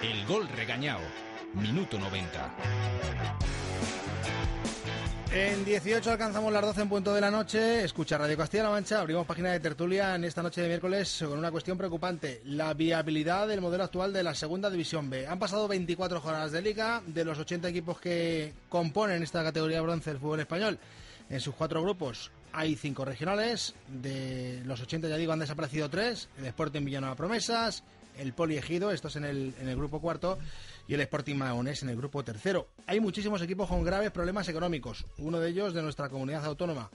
El gol regañado, minuto 90. En 18 alcanzamos las 12 en punto de la noche. Escucha Radio Castilla-La Mancha. Abrimos página de tertulia en esta noche de miércoles con una cuestión preocupante: la viabilidad del modelo actual de la Segunda División B. Han pasado 24 jornadas de liga. De los 80 equipos que componen esta categoría bronce del fútbol español, en sus 4 grupos hay 5 regionales. De los 80, ya digo, han desaparecido 3: el Sporting Villanueva Promesas, el Poli Ejido, estos en el grupo cuarto, y el Sporting Maonés en el grupo tercero. Hay muchísimos equipos con graves problemas económicos. Uno de ellos de nuestra comunidad autónoma,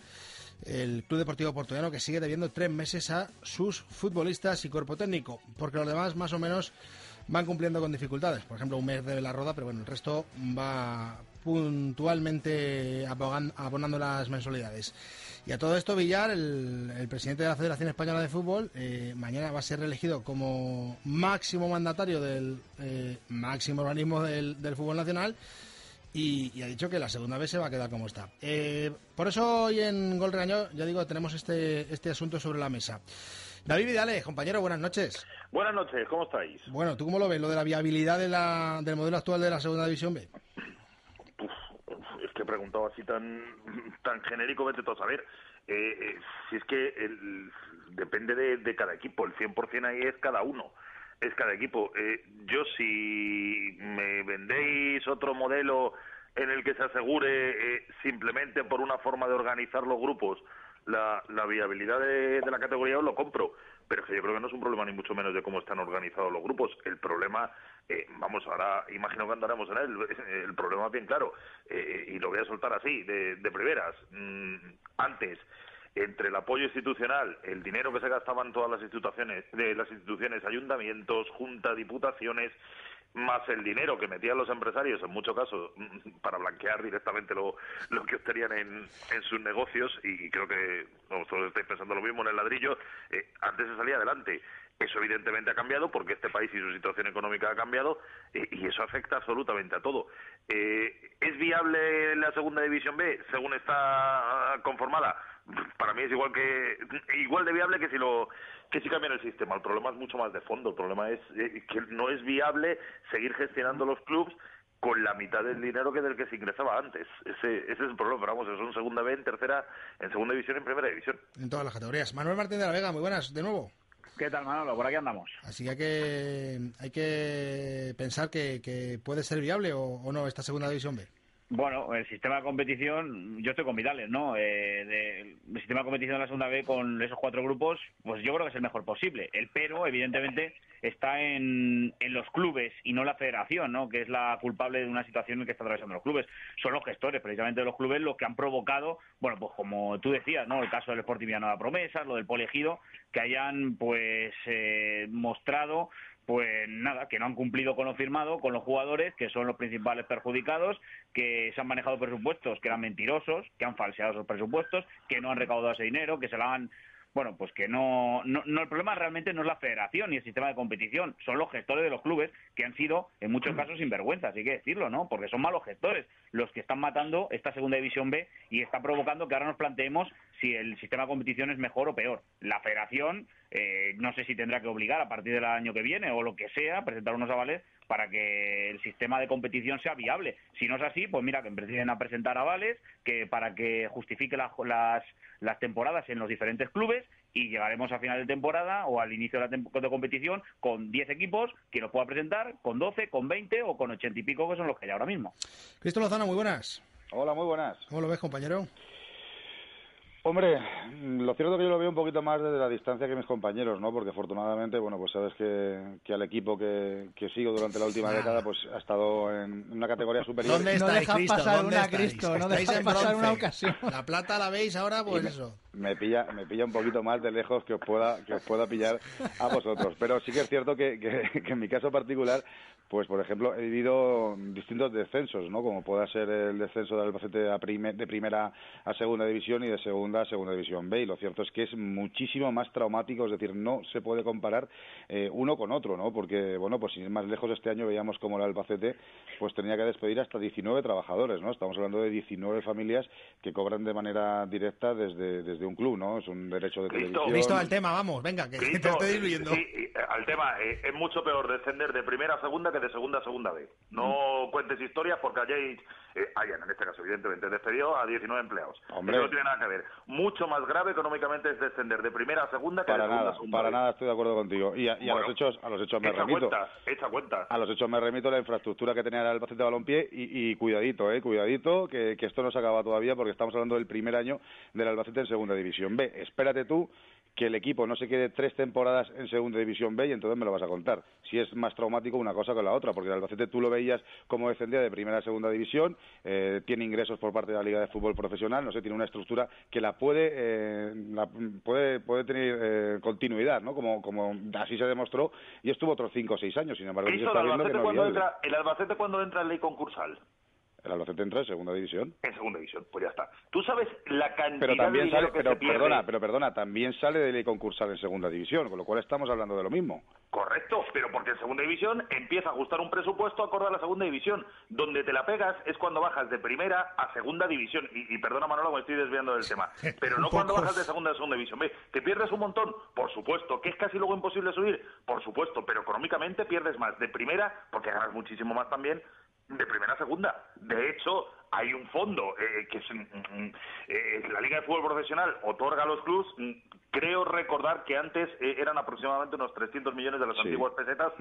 el Club Deportivo Portollano, que sigue debiendo 3 meses a sus futbolistas y cuerpo técnico, porque los demás más o menos van cumpliendo con dificultades. Por ejemplo, un mes debe la Roda, pero bueno, el resto va puntualmente abonando las mensualidades. Y a todo esto, Villar, el presidente de la Federación Española de Fútbol, mañana va a ser reelegido como máximo mandatario del máximo organismo del fútbol nacional, y ha dicho que la segunda vez se va a quedar como está. Por eso hoy en Gol Regañado, ya digo, tenemos este asunto sobre la mesa. David Vidales, compañero, buenas noches. Buenas noches, ¿cómo estáis? Bueno, ¿tú cómo lo ves, lo de la viabilidad del modelo actual de la Segunda División B? Es que he preguntado así tan genérico, vete tú a saber. Si es que depende de cada equipo, el 100% ahí es cada uno, es cada equipo. Yo, si me vendéis otro modelo en el que se asegure simplemente por una forma de organizar los grupos la viabilidad de la categoría, os lo compro. Pero es que yo creo que no es un problema ni mucho menos de cómo están organizados los grupos. El problema, ahora imagino que andaremos en él, el problema bien claro, y lo voy a soltar así, de primeras. Antes, entre el apoyo institucional, el dinero que se gastaban todas las instituciones, ayuntamientos, juntas, diputaciones, más el dinero que metían los empresarios, en muchos casos, para blanquear directamente lo que obtenían en sus negocios, y creo que todos estáis pensando lo mismo en el ladrillo, antes se salía adelante. Eso evidentemente ha cambiado porque este país y su situación económica ha cambiado, y eso afecta absolutamente a todo. ¿Es viable la Segunda División B según está conformada? Para mí es igual de viable que si cambian el sistema. El problema es mucho más de fondo. El problema es que no es viable seguir gestionando los clubes con la mitad del dinero que del que se ingresaba antes. Ese es el problema. Pero vamos, eso en Segunda B, en Tercera, en Segunda División y en Primera División. En todas las categorías. Manuel Martín de la Vega, muy buenas, de nuevo. ¿Qué tal, Manolo? Por aquí andamos. Así que hay que pensar que puede ser viable o no esta Segunda División B. Bueno, el sistema de competición, yo estoy con Vidales, ¿no? El sistema de competición de la Segunda B con esos 4 grupos, pues yo creo que es el mejor posible. El pero, evidentemente, está en los clubes y no la federación, ¿no? Que es la culpable de una situación en que está atravesando los clubes. Son los gestores, precisamente, de los clubes los que han provocado, bueno, pues como tú decías, ¿no? El caso del Sporting Villanueva Promesas, lo del Poli Ejido, que hayan, pues, mostrado, pues nada, que no han cumplido con lo firmado, con los jugadores, que son los principales perjudicados, que se han manejado presupuestos que eran mentirosos, que han falseado esos presupuestos, que no han recaudado ese dinero, que se la han... Bueno, pues que no, el problema realmente no es la federación ni el sistema de competición, son los gestores de los clubes, que han sido, en muchos casos, sinvergüenzas, hay que decirlo, ¿no? Porque son malos gestores los que están matando esta Segunda División B y está provocando que ahora nos planteemos si el sistema de competición es mejor o peor. La federación, no sé si tendrá que obligar a partir del año que viene o lo que sea, presentar unos avales para que el sistema de competición sea viable. Si no es así, pues mira, que empiecen a presentar avales que para que justifique las temporadas en los diferentes clubes, y llegaremos a final de temporada o al inicio de la competición con 10 equipos que los pueda presentar, con 12, con 20 o con 80 y pico, que son los que hay ahora mismo. Cristo Lozano, muy buenas. Hola, muy buenas. ¿Cómo lo ves, compañero? Hombre, lo cierto es que yo lo veo un poquito más desde la distancia que mis compañeros, ¿no? Porque afortunadamente, bueno, pues sabes que al equipo que sigo durante la última década, pues ha estado en una categoría superior. ¿Dónde estáis, no dejas Cristo? pasar ¿Dónde una, estáis? Cristo, no Estáis dejas en pasar bronce. una ocasión. La plata la veis ahora, pues eso. Me pilla un poquito más de lejos que os pueda pillar a vosotros. Pero sí que es cierto que en mi caso particular, pues por ejemplo, he vivido distintos descensos, ¿no? Como pueda ser el descenso del Albacete de primera a segunda división y de segunda a segunda división B. Y lo cierto es que es muchísimo más traumático, es decir, no se puede comparar uno con otro, ¿no? Porque, bueno, pues sin ir más lejos, este año veíamos como el Albacete pues tenía que despedir hasta 19 trabajadores, ¿no? Estamos hablando de 19 familias que cobran de manera directa desde un club, ¿no? Es un derecho de televisión. Listo al tema, vamos, venga, que te estoy diluyendo. Sí, al tema, es mucho peor descender de primera a segunda que de segunda a segunda B. No cuentes historias porque Ayan, en este caso, evidentemente, despedió a 19 empleados. Hombre. Eso no tiene nada que ver. Mucho más grave económicamente es descender de primera a segunda que de segunda a segunda Para B. nada estoy de acuerdo contigo. Y a los hechos me remito. Echa cuenta. A los hechos me remito, la infraestructura que tenía el Albacete Balompié y cuidadito, cuidadito, que esto no se acaba todavía porque estamos hablando del primer año del Albacete en Segunda División B. Espérate tú que el equipo no se quede 3 temporadas en Segunda División B y entonces me lo vas a contar. Si es más traumático una cosa que la otra, porque el Albacete tú lo veías como descendía de Primera a Segunda División, tiene ingresos por parte de la Liga de Fútbol Profesional, no sé, tiene una estructura que la puede tener continuidad, ¿no? Como así se demostró, y estuvo otros 5 o 6 años, sin embargo, ¿El Albacete cuando entra en ley concursal? El Albacete entra en Segunda División. En Segunda División, pues ya está. ¿Tú sabes la cantidad pero también de dinero sale, que se pierde? perdona, también sale de ley concursal en Segunda División, con lo cual estamos hablando de lo mismo. Correcto, pero porque en Segunda División empieza a ajustar un presupuesto acorde a la Segunda División. Donde te la pegas es cuando bajas de Primera a Segunda División. Y perdona, Manolo, me estoy desviando del tema. Pero no cuando bajas de Segunda a Segunda División. ¿Ves? ¿Que pierdes un montón? Por supuesto. ¿Que es casi luego imposible subir? Por supuesto. Pero económicamente pierdes más de Primera, porque ganas muchísimo más también, de Primera a Segunda. De hecho, hay un fondo que es la Liga de Fútbol Profesional otorga a los clubes. Creo recordar que antes eran aproximadamente unos 300 millones de las antiguas pesetas,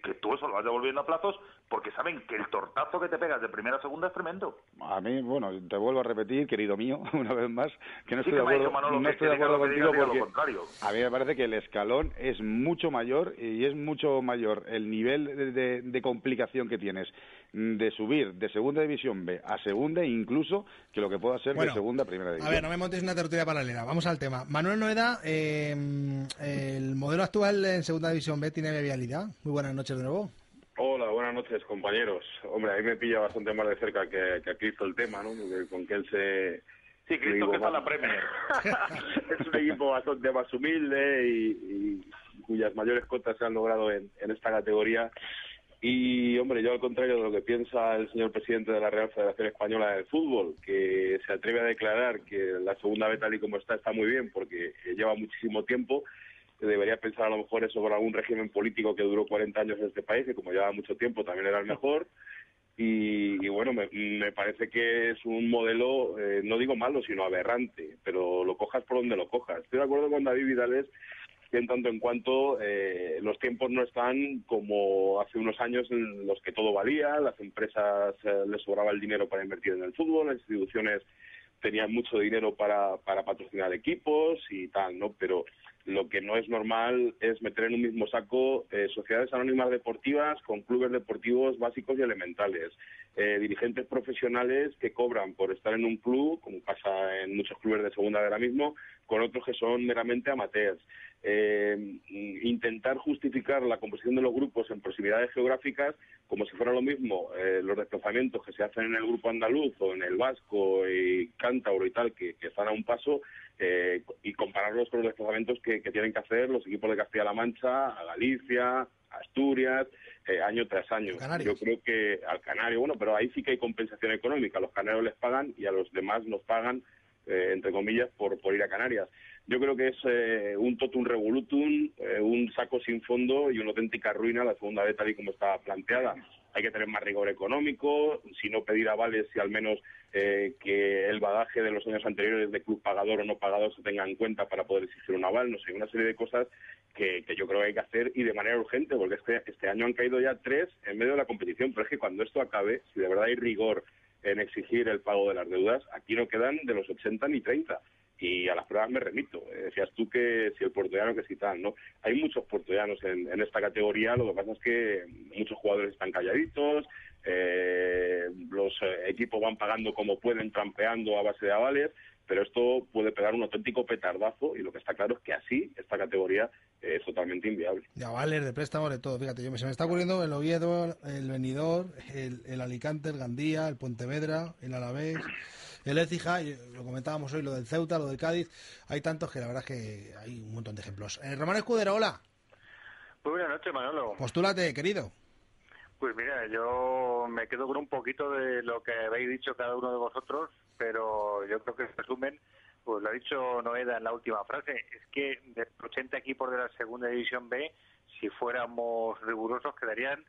que tú eso lo vas devolviendo a plazos, porque saben que el tortazo que te pegas de primera a segunda es tremendo. A mí, bueno, te vuelvo a repetir, querido mío, una vez más, que no Sí, estoy de acuerdo, Manolo, no estoy de acuerdo contigo porque a mí me parece que el escalón es mucho mayor y es mucho mayor el nivel de complicación que tienes de subir de Segunda División B a Segunda, incluso que lo que pueda ser de Segunda a Primera División. A ver, no me montes una tertulia paralela. Vamos al tema. Manuel Noeda, ¿el modelo actual en Segunda División B tiene viabilidad? Muy buenas noches de nuevo. Hola, buenas noches, compañeros. Hombre, ahí me pilla bastante más de cerca que a Cristo el tema, ¿no? Porque con que él se... Sí, Cristo que está en la Premier. Es un equipo bastante más humilde y cuyas mayores cotas se han logrado en esta categoría. Y, hombre, yo al contrario de lo que piensa el señor presidente de la Real Federación Española de Fútbol, que se atreve a declarar que la segunda B tal y como está muy bien porque lleva muchísimo tiempo, debería pensar a lo mejor eso con algún régimen político que duró 40 años en este país, que como llevaba mucho tiempo también era el mejor. Y bueno, me parece que es un modelo, no digo malo, sino aberrante, pero lo cojas por donde lo cojas. Estoy de acuerdo con David Vidales que en tanto en cuanto los tiempos no están como hace unos años en los que todo valía, las empresas les sobraba el dinero para invertir en el fútbol, las instituciones tenían mucho dinero para patrocinar equipos y tal, ¿no? Pero lo que no es normal es meter en un mismo saco sociedades anónimas deportivas con clubes deportivos básicos y elementales, dirigentes profesionales que cobran por estar en un club, como pasa en muchos clubes de segunda ahora mismo, con otros que son meramente amateurs. Intentar justificar la composición de los grupos en proximidades geográficas como si fuera lo mismo los desplazamientos que se hacen en el grupo andaluz o en el vasco y cántabro y tal, que están a un paso, y compararlos con los desplazamientos que tienen que hacer los equipos de Castilla-La Mancha a Galicia, a Asturias, año tras año. Yo creo que al Canario, bueno, pero ahí sí que hay compensación económica. A los canarios les pagan y a los demás nos pagan, entre comillas, por ir a Canarias. Yo creo que es un totum revolutum, un saco sin fondo y una auténtica ruina la segunda B tal y como está planteada. Hay que tener más rigor económico, si no pedir avales, y al menos que el bagaje de los años anteriores de club pagador o no pagador se tenga en cuenta para poder exigir un aval. No sé, una serie de cosas que yo creo que hay que hacer y de manera urgente, porque este año han caído ya 3 en medio de la competición, pero es que cuando esto acabe, si de verdad hay rigor en exigir el pago de las deudas, aquí no quedan de los 80 ni 30. Y a las pruebas me remito. Decías tú que si el puertollano, que si tal, ¿no? Hay muchos puertollanos en esta categoría, lo que pasa es que muchos jugadores están calladitos, los equipos van pagando como pueden, trampeando a base de avales, pero esto puede pegar un auténtico petardazo y lo que está claro es que así esta categoría es totalmente inviable. De avales, de préstamos, de todo. Fíjate, se me está ocurriendo el Oviedo, el Benidorm, el Alicante, el Gandía, el Pontevedra, el Alavés, el Écija, y lo comentábamos hoy, lo del Ceuta, lo del Cádiz. Hay tantos que la verdad es que hay un montón de ejemplos. Román Escudero, hola. Muy buenas noches, Manolo. Postúlate, querido. Pues mira, yo me quedo con un poquito de lo que habéis dicho cada uno de vosotros, pero yo creo que en resumen Pues lo ha dicho Noeda en la última frase, es que de 80 equipos de la segunda división B, si fuéramos rigurosos, quedarían,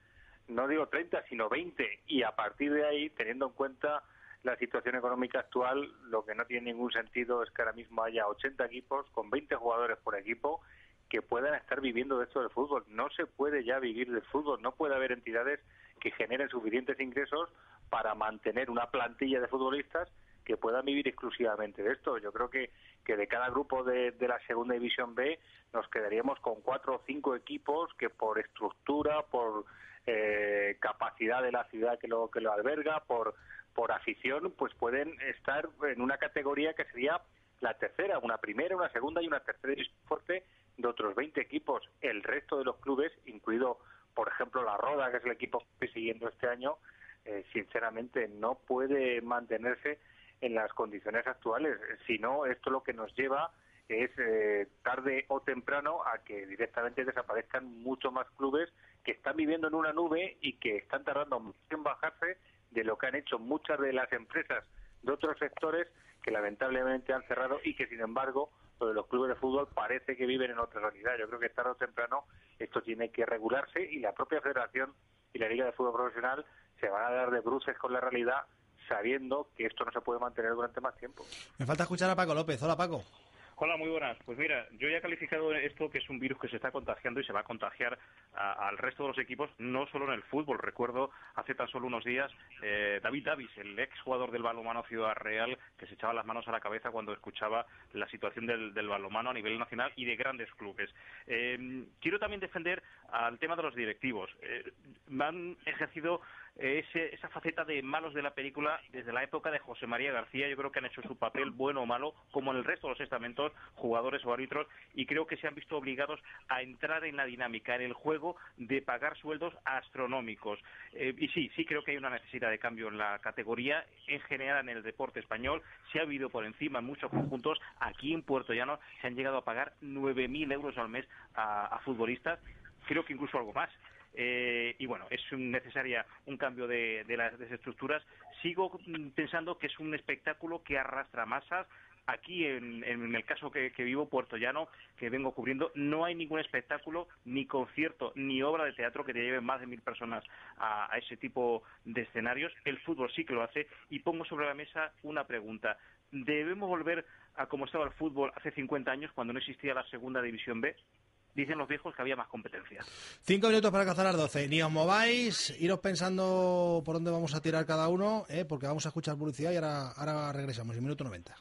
no digo 30, sino 20, y a partir de ahí, teniendo en cuenta la situación económica actual, lo que no tiene ningún sentido es que ahora mismo haya 80 equipos con 20 jugadores por equipo que puedan estar viviendo de esto del fútbol. No se puede ya vivir del fútbol, no puede haber entidades que generen suficientes ingresos para mantener una plantilla de futbolistas que puedan vivir exclusivamente de esto. Yo creo que de cada grupo de la segunda división B nos quedaríamos con 4 o 5 equipos que por estructura, por capacidad de la ciudad que lo alberga, por afición, pues pueden estar en una categoría que sería la tercera, una primera, una segunda y una tercera división fuerte de otros 20 equipos. El resto de los clubes, incluido, por ejemplo, la Roda, que es el equipo que estoy siguiendo este año, sinceramente no puede mantenerse en las condiciones actuales. Si no, esto lo que nos lleva es tarde o temprano a que directamente desaparezcan muchos más clubes que están viviendo en una nube y que están tardando mucho en bajarse de lo que han hecho muchas de las empresas de otros sectores que lamentablemente han cerrado y que, sin embargo, lo de los clubes de fútbol parece que viven en otra realidad. Yo creo que tarde o temprano esto tiene que regularse y la propia Federación y la Liga de Fútbol Profesional se van a dar de bruces con la realidad, sabiendo que esto no se puede mantener durante más tiempo. Me falta escuchar a Paco López. Hola, Paco. Hola, muy buenas. Pues mira, yo ya he calificado esto que es un virus que se está contagiando y se va a contagiar al resto de los equipos, no solo en el fútbol. Recuerdo hace tan solo unos días David Davis, el ex jugador del balonmano Ciudad Real, que se echaba las manos a la cabeza cuando escuchaba la situación del balonmano a nivel nacional y de grandes clubes. Quiero también defender al tema de los directivos. Han ejercido esa faceta de malos de la película desde la época de José María García. Yo creo que han hecho su papel, bueno o malo, como en el resto de los estamentos, jugadores o árbitros, y creo que se han visto obligados a entrar en la dinámica, en el juego de pagar sueldos astronómicos. Y sí creo que hay una necesidad de cambio en la categoría, en general en el deporte español. Se ha habido por encima en muchos conjuntos. Aquí en Puerto Llano se han llegado a pagar 9.000 euros al mes a futbolistas, creo que incluso algo más. Y bueno, es necesaria un cambio de las desestructuras. Sigo pensando que es un espectáculo que arrastra masas. Aquí, en el caso que vivo, Puerto Llano, que vengo cubriendo, no hay ningún espectáculo, ni concierto, ni obra de teatro que te lleve más de 1.000 personas a ese tipo de escenarios. El fútbol sí que lo hace, y pongo sobre la mesa una pregunta. ¿Debemos volver a como estaba el fútbol hace 50 años, cuando no existía la segunda división B? Dicen los viejos que había más competencia. 5 minutos para alcanzar las 12. Ni os mováis, iros pensando por dónde vamos a tirar cada uno, porque vamos a escuchar publicidad y ahora regresamos, en minuto 90.